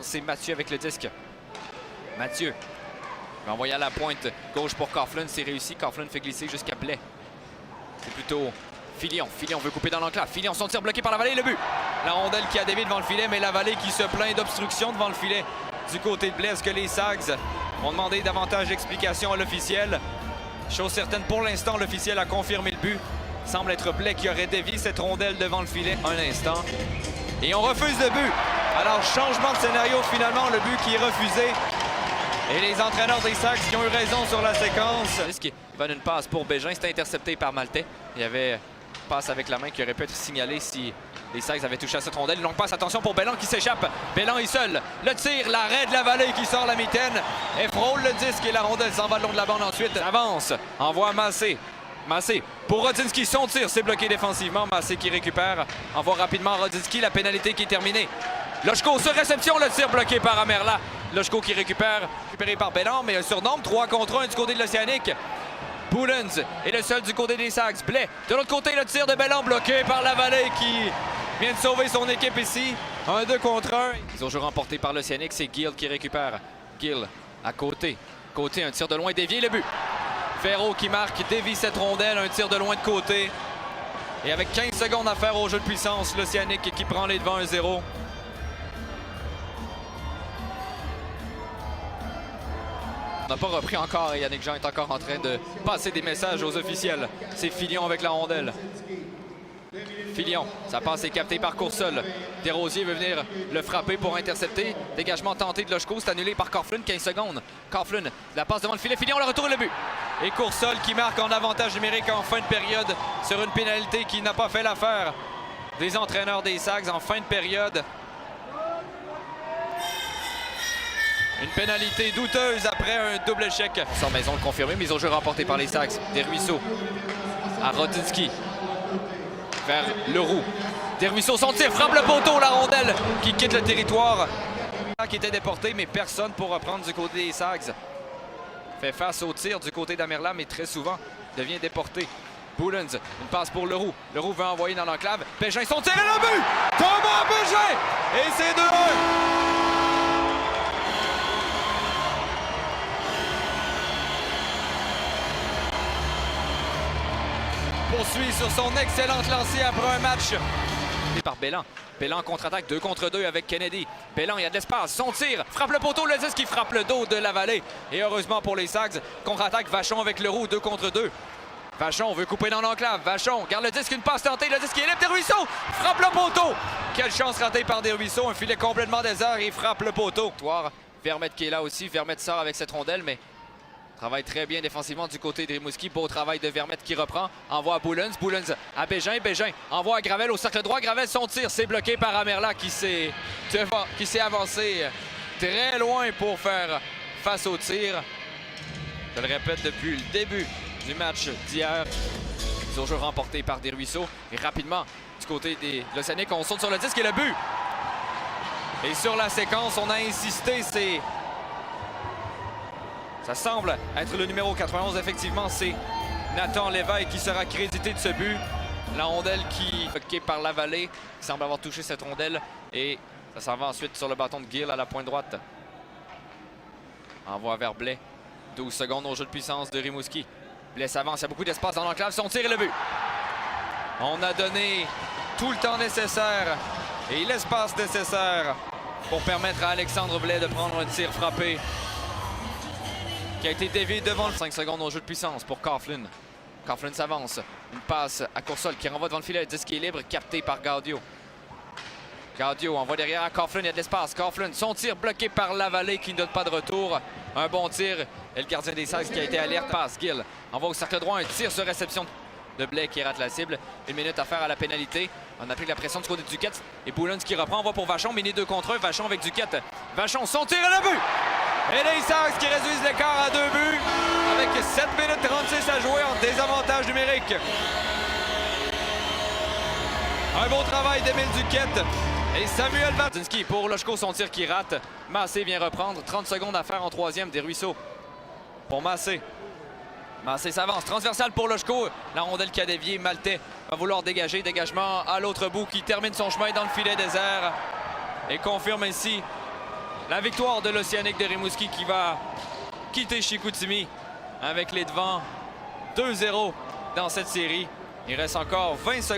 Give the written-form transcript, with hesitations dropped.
C'est Mathieu avec le disque. Mathieu va envoyer à la pointe gauche pour Coughlin. C'est réussi. Coughlin fait glisser jusqu'à Blais. C'est plutôt Filion. Filion veut couper dans l'enclave. Filion, son tir bloqué par Lavallée. Le but. La rondelle qui a dévié devant le filet, mais Lavallée qui se plaint d'obstruction devant le filet du côté de Blais. Est-ce que les Sags ont demandé davantage d'explications à l'officiel? Chose certaine, pour l'instant, l'officiel a confirmé le but. Il semble être Blais qui aurait dévié cette rondelle devant le filet. Un instant. Et on refuse le but. Alors, changement de scénario, finalement, le but qui est refusé. Et les entraîneurs des Sags qui ont eu raison sur la séquence. Il va d'une passe pour Bégin. C'était intercepté par Maltais. Il y avait une passe avec la main qui aurait pu être signalée si les Sags avaient touché à cette rondelle. Une longue passe, attention pour Belland qui s'échappe. Belland est seul. Le tir, l'arrêt de Lavallée qui sort la mitaine. Et frôle le disque et la rondelle s'en va le long de la bande ensuite. Avance, envoie Massé. Massé pour Rodzinski, son tir, c'est bloqué défensivement. Massé qui récupère, envoie rapidement Rodzinski, la pénalité qui est terminée. Lochko sur réception, le tir bloqué par Amerla. Lochko qui récupéré par Belland, mais un surnombre, 3 contre 1 du côté de l'Océanique. Poulens est le seul du côté des Sags. Blais, de l'autre côté, le tir de Belland bloqué par Lavallée qui vient de sauver son équipe ici. 1-2 contre 1. Ils ont joué remporté par l'Océanique, c'est Gill qui récupère. Gill à côté. Côté, un tir de loin dévié, le but. Ferro qui marque, dévie cette rondelle, un tir de loin de côté. Et avec 15 secondes à faire au jeu de puissance, l'Océanique qui prend les devants 1-0. On n'a pas repris encore et Yannick Jean est encore en train de passer des messages aux officiels. C'est Filion avec la rondelle. Filion, sa passe est captée par Coursol. Desrosiers veut venir le frapper pour intercepter. Dégagement tenté de Lochko, c'est annulé par Coughlin, 15 secondes. Coughlin, la passe devant le filet, Filion, le retour et le but. Et Coursol qui marque en avantage numérique en fin de période sur une pénalité qui n'a pas fait l'affaire des entraîneurs des Sags en fin de période. Une pénalité douteuse après un double échec. Sans maison le confirmé, mise au jeu remportée par les Sags. Desruisseaux à Rodzinski. Vers Leroux. Desruisseaux, son tir, frappe le poteau, la rondelle qui quitte le territoire. Qui était déporté, mais personne pour reprendre du côté des Sags. Fait face au tir du côté d'Amerla, mais très souvent devient déporté. Poulens, une passe pour Leroux. Leroux veut envoyer dans l'enclave. Bégin, son tir et le but! Thomas Bégin! Et c'est 2-1! Poursuit sur son excellente lancée après un match. Par Belland. Belland contre-attaque 2 contre 2 avec Kennedy. Belland, il y a de l'espace. Son tir frappe le poteau. Le disque qui frappe le dos de Lavallée. Et heureusement pour les Sags, contre-attaque Vachon avec Leroux 2 contre 2. Vachon veut couper dans l'enclave. Vachon garde le disque, une passe tentée. Le disque est libre. Desruisseaux frappe le poteau. Quelle chance ratée par Desruisseaux. Un filet complètement désert et il frappe le poteau. Vermette qui est là aussi. Vermette sort avec cette rondelle, mais travaille très bien défensivement du côté de Rimouski. Beau travail de Vermette qui reprend. Envoie à Poulens. Poulens à Bégin. Bégin envoie à Gravel au cercle droit. Gravel, son tir, c'est bloqué par Amerla qui s'est avancé très loin pour faire face au tir. Je le répète depuis le début du match d'hier. Ils ont jeu remporté par Desruisseaux. Et rapidement, du côté de l'Océanique, on saute sur le disque et le but. Et sur la séquence, on a insisté, ça semble être le numéro 91. Effectivement, c'est Nathan Lévesque qui sera crédité de ce but. La rondelle qui est bloquée par Lavallée, qui semble avoir touché cette rondelle. Et ça s'en va ensuite sur le bâton de Gill à la pointe droite. Envoie vers Blais. 12 secondes au jeu de puissance de Rimouski. Blais s'avance, il y a beaucoup d'espace dans l'enclave. Son tir et le but. On a donné tout le temps nécessaire et l'espace nécessaire pour permettre à Alexandre Blais de prendre un tir frappé qui a été dévié devant le 5 secondes au jeu de puissance pour Coughlin. Coughlin s'avance. Une passe à Coursol qui renvoie devant le filet. Le disque est libre, capté par Gaudio. Gaudio envoie derrière à Coughlin. Il y a de l'espace. Coughlin, son tir bloqué par Lavallée qui ne donne pas de retour. Un bon tir. Et le gardien des Sags qui a été alerte. Passe. Gill envoie au cercle droit. Un tir sur réception de Blais qui rate la cible. 1 minute à faire à la pénalité. On applique la pression du côté de Duquette. Et Poulens qui reprend. On va pour Vachon. Miné 2 contre 1. Vachon avec Duquette. Vachon, son tir et le but! Et les Sags qui réduisent l'écart à 2 buts avec 7 minutes 36 à jouer en désavantage numérique. Un beau travail d'Émile Duquette et Samuel Rodzinski pour Lochko, son tir qui rate. Massé vient reprendre. 30 secondes à faire en troisième. Desruisseaux pour Massé. Massé s'avance. Transversal pour Lochko. La rondelle qui a dévié. Maltais va vouloir dégager. Dégagement à l'autre bout qui termine son chemin dans le filet désert et confirme ici La victoire de l'Océanique de Rimouski qui va quitter Chicoutimi avec les devants 2-0 dans cette série. Il reste encore 20 secondes.